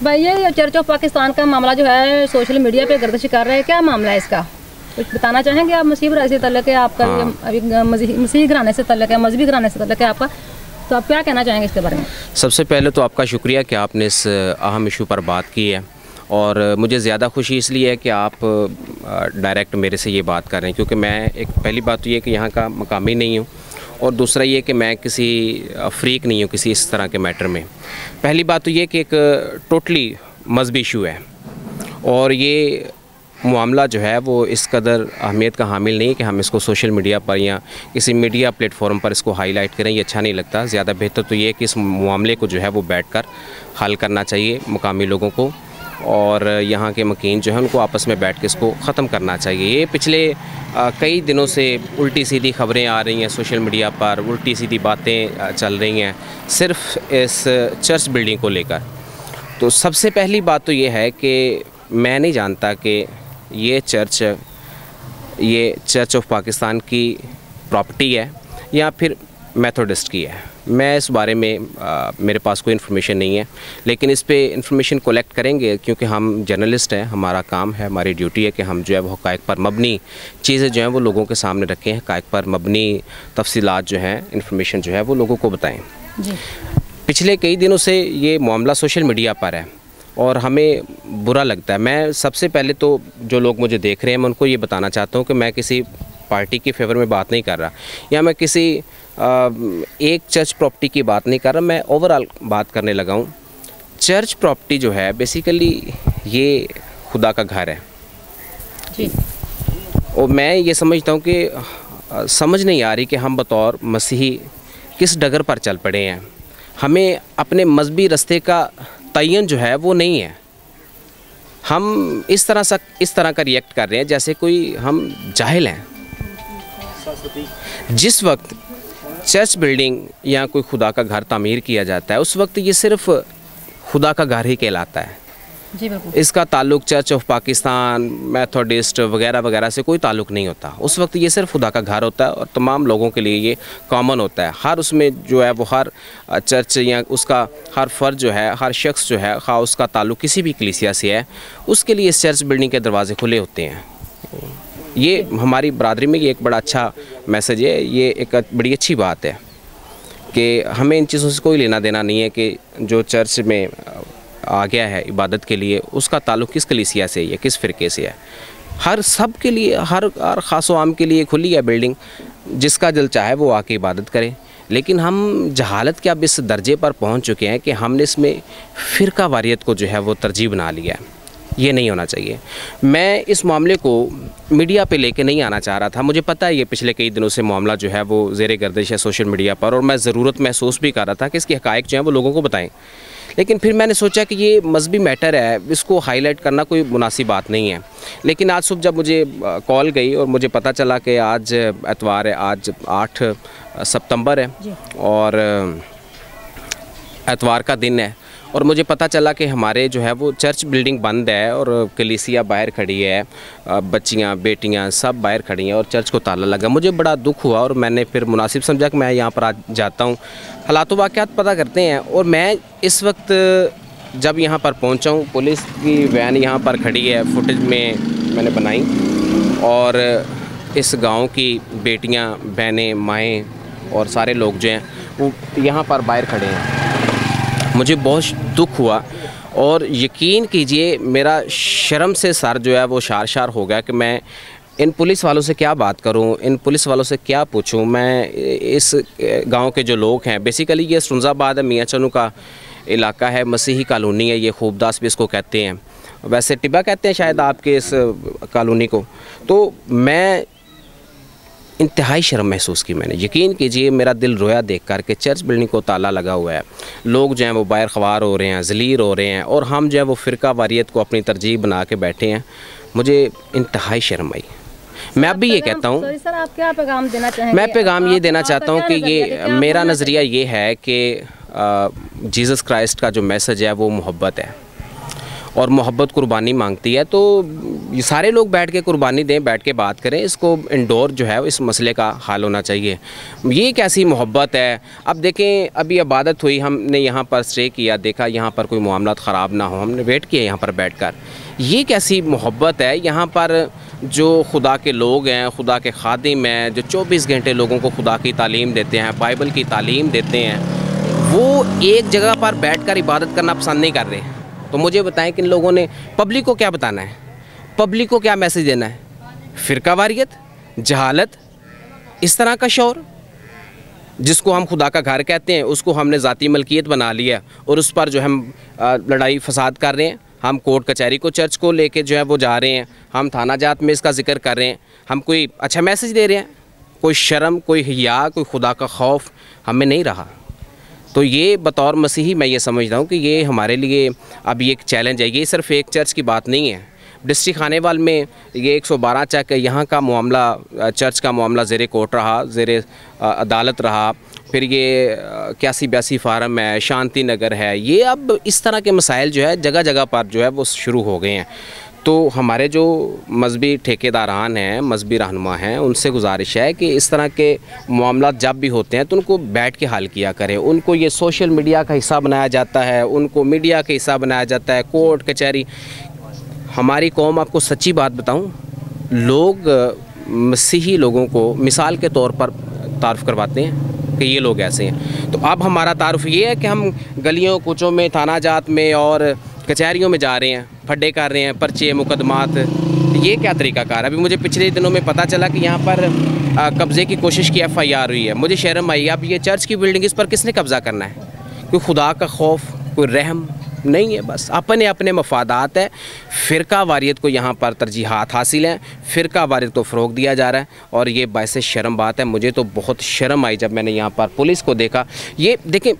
भाई ये church of Pakistan का मामला जो है सोशल मीडिया पे गर्दिश कर रहे हैं, क्या मामला है इसका, कुछ बताना चाहेंगे आप? मसीह से तल्लुक़ है आपका, अभी मसीही घराने से तल्लुक़ है, मजहबी घराने से तल्लुक़ है आपका, तो आप क्या कहना चाहेंगे इसके बारे में? सबसे पहले तो आपका शुक्रिया कि आपने इस अहम इशू पर बात की है, और मुझे ज़्यादा खुशी इसलिए है कि आप डायरेक्ट मेरे से ये बात कर रहे हैं, क्योंकि मैं एक पहली बात तो ये कि यहाँ का मकामी नहीं हूँ, और दूसरा ये कि मैं किसी फ्रीक नहीं हूँ किसी इस तरह के मैटर में। पहली बात तो ये कि एक टोटली मजहबी इशू है, और ये मामला जो है वो इस कदर अहमियत का हामिल नहीं है कि हम इसको सोशल मीडिया पर या किसी मीडिया प्लेटफॉर्म पर इसको हाईलाइट करें, ये अच्छा नहीं लगता। ज़्यादा बेहतर तो ये है कि इस मामले को जो है वो बैठकर हल करना चाहिए मुकामी लोगों को, और यहाँ के मकीन जो है उनको आपस में बैठ के इसको ख़त्म करना चाहिए। ये पिछले कई दिनों से उल्टी सीधी खबरें आ रही हैं सोशल मीडिया पर, उल्टी सीधी बातें चल रही हैं सिर्फ इस चर्च बिल्डिंग को लेकर। तो सबसे पहली बात तो ये है कि मैं नहीं जानता कि ये चर्च ऑफ पाकिस्तान की प्रॉपर्टी है या फिर मेथोडिस्ट की है। मैं इस बारे में मेरे पास कोई इन्फॉर्मेशन नहीं है, लेकिन इस पे इन्फॉर्मेशन कलेक्ट करेंगे, क्योंकि हम जर्नलिस्ट हैं, हमारा काम है, हमारी ड्यूटी है कि हम जो है वो हक़ाइक़ पर मबनी चीज़ें जो हैं वो लोगों के सामने रखें, हक़ाइक़ पर मबनी तफसीलात जो हैं, इन्फॉर्मेशन जो है वो लोगों को बताएँ। पिछले कई दिनों से ये मामला सोशल मीडिया पर है और हमें बुरा लगता है। मैं सबसे पहले तो जो लोग मुझे देख रहे हैं मैं उनको ये बताना चाहता हूँ कि मैं किसी पार्टी के फेवर में बात नहीं कर रहा, या मैं किसी एक चर्च प्रॉपर्टी की बात नहीं कर रहा, मैं ओवरऑल बात करने लगा हूँ। चर्च प्रॉपर्टी जो है बेसिकली ये खुदा का घर है जी, और मैं ये समझता हूँ कि समझ नहीं आ रही कि हम बतौर मसीही किस डगर पर चल पड़े हैं। हमें अपने मजहबी रास्ते का तयन जो है वो नहीं है। हम इस तरह का रिएक्ट कर रहे हैं जैसे कोई हम जाहिल हैं। जिस वक्त चर्च बिल्डिंग या कोई खुदा का घर तामीर किया जाता है उस वक्त ये सिर्फ खुदा का घर ही कहलाता है जी, बिल्कुल। इसका ताल्लुक चर्च ऑफ पाकिस्तान, मेथोडिस्ट वगैरह वगैरह से कोई ताल्लुक नहीं होता। उस वक्त ये सिर्फ खुदा का घर होता है और तमाम लोगों के लिए ये कॉमन होता है। हर उसमें जो है वो हर चर्च या उसका हर फ़र्द जो है, हर शख्स जो है, खा उसका ताल्लुक किसी भी कलीसिया से है, उसके लिए इस चर्च बिल्डिंग के दरवाजे खुले होते हैं। ये हमारी बरादरी में ये एक बड़ा अच्छा मैसेज है, ये एक बड़ी अच्छी बात है कि हमें इन चीज़ों से कोई लेना देना नहीं है कि जो चर्च में आ गया है इबादत के लिए उसका ताल्लुक़ किस कलीसिया से या किस फ़िरके से है। हर सब के लिए, हर ख़ास व आम के लिए खुली है बिल्डिंग, जिसका दिल चाहे वो आके इबादत करे। लेकिन हम जहालत के अब इस दर्जे पर पहुंच चुके हैं कि हमने इसमें फ़िरका वारियत को जो है वो तरजीह बना लिया है। ये नहीं होना चाहिए। मैं इस मामले को मीडिया पे लेके नहीं आना चाह रहा था। मुझे पता है ये पिछले कई दिनों से मामला जो है वो ज़ेरे गर्दिश है सोशल मीडिया पर, और मैं ज़रूरत महसूस भी कर रहा था कि इसकी हक़ाइक़ जो है वो लोगों को बताएं। लेकिन फिर मैंने सोचा कि ये मजहबी मैटर है, इसको हाईलाइट करना कोई मुनासिब बात नहीं है। लेकिन आज सुबह जब मुझे कॉल गई और मुझे पता चला कि आज एतवार है, आज 8 सितंबर है और एतवार का दिन है, और मुझे पता चला कि हमारे जो है वो चर्च बिल्डिंग बंद है और कलीसिया बाहर खड़ी है, बच्चियां बेटियां सब बाहर खड़ी हैं और चर्च को ताला लगा। मुझे बड़ा दुख हुआ और मैंने फिर मुनासिब समझा कि मैं यहाँ पर आज जाता हूँ, हालात वाक़यात पता करते हैं। और मैं इस वक्त जब यहाँ पर पहुँचा हूँ, पुलिस की वैन यहाँ पर खड़ी है, फुटेज में मैंने बनाई, और इस गाँव की बेटियाँ, बहनें, माएँ और सारे लोग जो हैं वो यहाँ पर बाहर खड़े हैं। मुझे बहुत दुख हुआ और यकीन कीजिए मेरा शर्म से सर जो है वो शार हो गया कि मैं इन पुलिस वालों से क्या बात करूं, इन पुलिस वालों से क्या पूछूं। मैं इस गांव के जो लोग हैं, बेसिकली ये सुंजाबाद है, मियाँ चनू का इलाका है, मसीही कॉलोनी है, ये खूबदास भी इसको कहते हैं, वैसे टिब्बा कहते हैं शायद आपके इस कॉलोनी को। तो मैं इंतहाई शर्म महसूस की मैंने। यकीन कीजिए मेरा दिल रोया देख कर के चर्च बिल्डिंग को ताला लगा हुआ है, लोग जो हैं वो बाहर ख़वार हो रहे हैं, ज़लील हो रहे हैं, और हम जो है वो फ़िरका वारियत को अपनी तरजीह बना के बैठे हैं। मुझे इंतहाई शर्म आई। मैं अब भी ये कहता हूँ, सर आप क्या पैगाम देना चाहेंगे? मैं पैगाम ये देना चाहता हूँ कि ये मेरा नज़रिया ये है कि जीसस क्राइस्ट का जो मैसेज है वो मोहब्बत है, और मोहब्बत कुर्बानी मांगती है, तो ये सारे लोग बैठ के कुर्बानी दें, बैठ के बात करें। इसको इंडोर जो है इस मसले का हल होना चाहिए। ये कैसी मोहब्बत है? अब देखें, अभी इबादत हुई, हमने यहाँ पर स्टे किया, देखा यहाँ पर कोई मामला ख़राब ना हो, हमने वेट किया यहाँ पर बैठकर। ये कैसी मोहब्बत है? यहाँ पर जो खुदा के लोग हैं, खुदा के खादिम हैं, जो 24 घंटे लोगों को खुदा की तालीम देते हैं, बाइबल की तालीम देते हैं, वो एक जगह पर बैठकर इबादत करना पसंद नहीं कर रहे। तो मुझे बताएं कि इन लोगों ने पब्लिक को क्या बताना है? पब्लिक को क्या मैसेज देना है? फ़िरकावारियत, जहालत, इस तरह का शौर, जिसको हम खुदा का घर कहते हैं, उसको हमने ज़ाती मलकियत बना लिया और उस पर जो हम लड़ाई फसाद कर रहे हैं। हम कोर्ट कचहरी को, चर्च को लेके जो है वो जा रहे हैं, हम थाना जात में इसका जिक्र कर रहे हैं, हम कोई अच्छा मैसेज दे रहे हैं? कोई शर्म, कोई हिया, कोई खुदा का खौफ हमें नहीं रहा। तो ये बतौर मसीही मैं ये समझता हूँ कि ये हमारे लिए अब ये एक चैलेंज है। ये सिर्फ एक चर्च की बात नहीं है। डिस्ट्रिक्ट खानेवाल में ये 112 चेक, यहाँ का मामला, चर्च का मामला ज़ेरे कोर्ट रहा, ज़ेरे अदालत रहा, फिर ये 81-82 फार्म है, शांति नगर है। ये अब इस तरह के मसाइल जो है जगह जगह पर जो है वो शुरू हो गए हैं। तो हमारे जो मजहबी ठेकेदारान हैं, मजहबी रहनुमा हैं, उनसे गुजारिश है कि इस तरह के मामला जब भी होते हैं तो उनको बैठ के हल किया करें। उनको ये सोशल मीडिया का हिस्सा बनाया जाता है, उनको मीडिया का हिस्सा बनाया जाता है, कोर्ट कचहरी। हमारी कौम, आपको सच्ची बात बताऊं, लोग मसीही लोगों को मिसाल के तौर पर तारुफ़ करवाते हैं कि ये लोग ऐसे हैं। तो अब हमारा तारुफ़ ये है कि हम गलियों कूचों में, थाना जात में और कचहरियों में जा रहे हैं, फड्डे कर रहे हैं, पर्चे, मुकदमात। ये क्या तरीक़ाकार? अभी मुझे पिछले दिनों में पता चला कि यहाँ पर कब्ज़े की कोशिश की FIR हुई है। मुझे शर्म आई। अब ये चर्च की बिल्डिंग, इस पर किसने कब्ज़ा करना है? कोई खुदा का खौफ, कोई रहम नहीं है, बस अपने अपने मफादात है। फ़िरका वारियत को यहाँ पर तरजीहात हासिल हैं, फ़िरका वारियत को फ़रोग दिया जा रहा है और ये बायसे शर्म बात है। मुझे तो बहुत शर्म आई जब मैंने यहाँ पर पुलिस को देखा। ये देखें,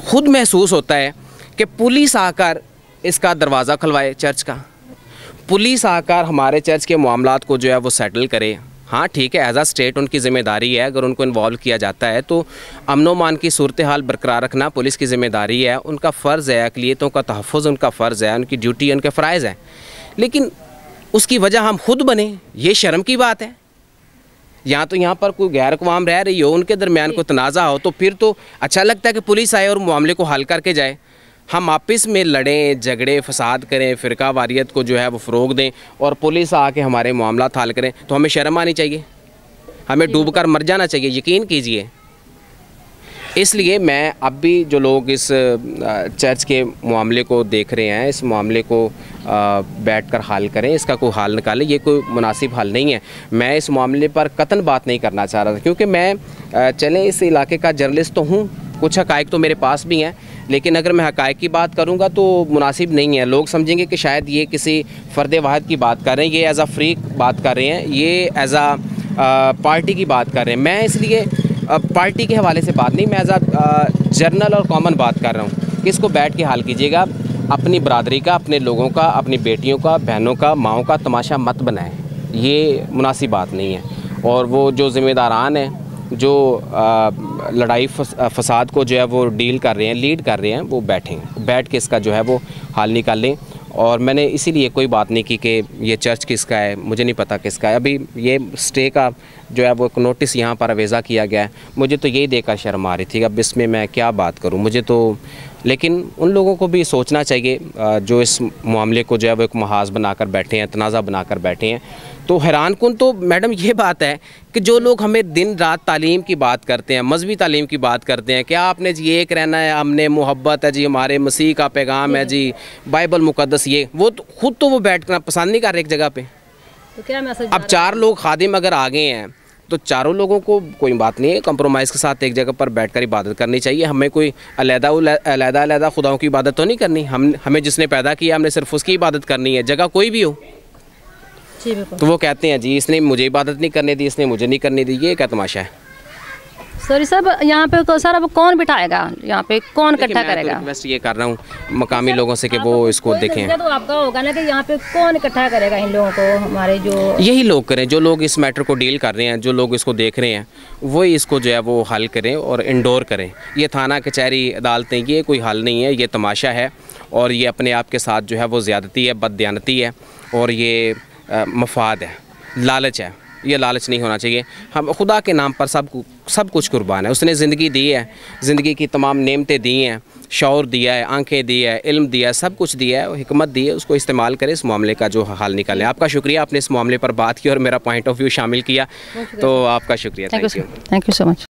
खुद महसूस होता है कि पुलिस आकर इसका दरवाज़ा खुलवाए, चर्च का, पुलिस आकर हमारे चर्च के मामलात को जो है वो सेटल करे। हाँ ठीक है, एज आ स्टेट उनकी ज़िम्मेदारी है, अगर उनको इन्वॉल्व किया जाता है तो अमन-ओ-मान की सूरत हाल बरकरार रखना पुलिस की ज़िम्मेदारी है, उनका फ़र्ज़ है, अक़लियतों का तहफ़्फ़ुज़ उनका फ़र्ज़ है, उनकी ड्यूटी, उनके फ़राइज़ हैं। लेकिन उसकी वजह हम खुद बने, ये शर्म की बात है। या तो यहाँ पर कोई गैर अक़वाम रह रही हो, उनके दरमियान कोई तनाज़ा हो, तो फिर तो अच्छा लगता है कि पुलिस आए और मामले को हल करके जाए। हम आपस में लड़ें, झगड़े, फसाद करें, फ़िरका वारियत को जो है वो फ़रोग दें और पुलिस आके हमारे मामला हल करें, तो हमें शर्म आनी चाहिए, हमें डूब कर मर जाना चाहिए, यकीन कीजिए। इसलिए मैं अब भी जो लोग इस चर्च के मामले को देख रहे हैं, इस मामले को बैठकर हल करें, इसका कोई हल निकालें। ये कोई मुनासिब हल नहीं है। मैं इस मामले पर कतन बात नहीं करना चाह रहा था, क्योंकि मैं चलें इस इलाके का जर्नलिस्ट तो हूँ, कुछ हक़ाइक़ तो मेरे पास भी हैं, लेकिन अगर मैं हक़ाइक़ की बात करूँगा तो मुनासिब नहीं है। लोग समझेंगे कि शायद ये किसी फ़र्द वाहिद की बात कर रहे हैं, ये एज़ आ फ्रीक बात कर रहे हैं, ये एज़ आ पार्टी की बात कर रहे हैं। मैं इसलिए पार्टी के हवाले से बात नहीं, मैं एज़ आ जर्नल और कॉमन बात कर रहा हूँ कि इसको बैठ के हल कीजिएगा। अपनी बरादरी का, अपने लोगों का, अपनी बेटियों का, बहनों का, माओं का तमाशा मत बनाएं, ये मुनासिब बात नहीं है। और वो जो ज़िम्मेदारान हैं, जो लड़ाई फसाद को जो है वो डील कर रहे हैं, लीड कर रहे हैं, वो बैठ के इसका जो है वो हल निकालें। और मैंने इसीलिए कोई बात नहीं की कि ये चर्च किसका है, मुझे नहीं पता किसका है। अभी ये स्टे का जो है वो एक नोटिस यहाँ पर अवेज़ा किया गया है, मुझे तो यही देखकर शर्म आ रही थी। अब इसमें मैं क्या बात करूँ, मुझे तो। लेकिन उन लोगों को भी सोचना चाहिए जो इस मामले को जो है वो एक महाज बनाकर बैठे हैं, तनाज़ा बनाकर बैठे हैं। तो हैरानकुन तो मैडम ये बात है कि जो लोग हमें दिन रात तालीम की बात करते हैं, मजहबी तालीम की बात करते हैं कि आपने जी एक रहना है, हमने मोहब्बत है जी, हमारे मसीह का पैगाम है जी, बाइबल मुकद्दस, ये वो तो खुद तो वो बैठना पसंद नहीं कर रहे एक जगह पे। तो क्या मैसेज? अब 4 लोग खादिम अगर आ गए हैं तो चारों लोगों को कोई बात नहीं है, कंप्रोमाइज़ के साथ एक जगह पर बैठकर इबादत करनी चाहिए। हमें कोई अलग खुदाओं की इबादत तो नहीं करनी। हमें जिसने पैदा किया हमने सिर्फ उसकी इबादत करनी है, जगह कोई भी हो। तो वो कहते हैं जी इसने मुझे इबादत नहीं करने दी, इसने मुझे नहीं करने दी, ये क्या तमाशा है? सॉरी साहब, यहाँ पे सर अब कौन बिठाएगा, यहाँ पे कौन इकट्ठा करेगा? रिक्वेस्ट ये कर रहा हूँ मकामी लोगों से कि वो इसको देखें। तो आपका होगा ना कि यहाँ पे कौन इकट्ठा करेगा इन लोगों को, हमारे जो यही लोग करें, जो लोग इस मैटर को डील कर रहे हैं, जो लोग इसको देख रहे हैं, वही इसको जो है वो हल करें और इंडोर करें। ये थाना कचहरी अदालतें ये कोई हल नहीं है, ये तमाशा है और ये अपने आप के साथ जो है वो ज़्यादती है, बददियानती है और ये मफाद है, लालच है। ये लालच नहीं होना चाहिए। हम खुदा के नाम पर सब कुछ कुर्बान है। उसने ज़िंदगी दी है, ज़िंदगी की तमाम नेमतें दी हैं, शौर दिया है, आंखें दी है, इल्म दिया है, सब कुछ दिया है, हिकमत दी है, उसको इस्तेमाल करें, इस मामले का जो हल निकालें। आपका शुक्रिया, आपने इस मामले पर बात की और मेरा पॉइंट ऑफ व्यू शामिल किया, तो आपका शुक्रिया। Thank you so much.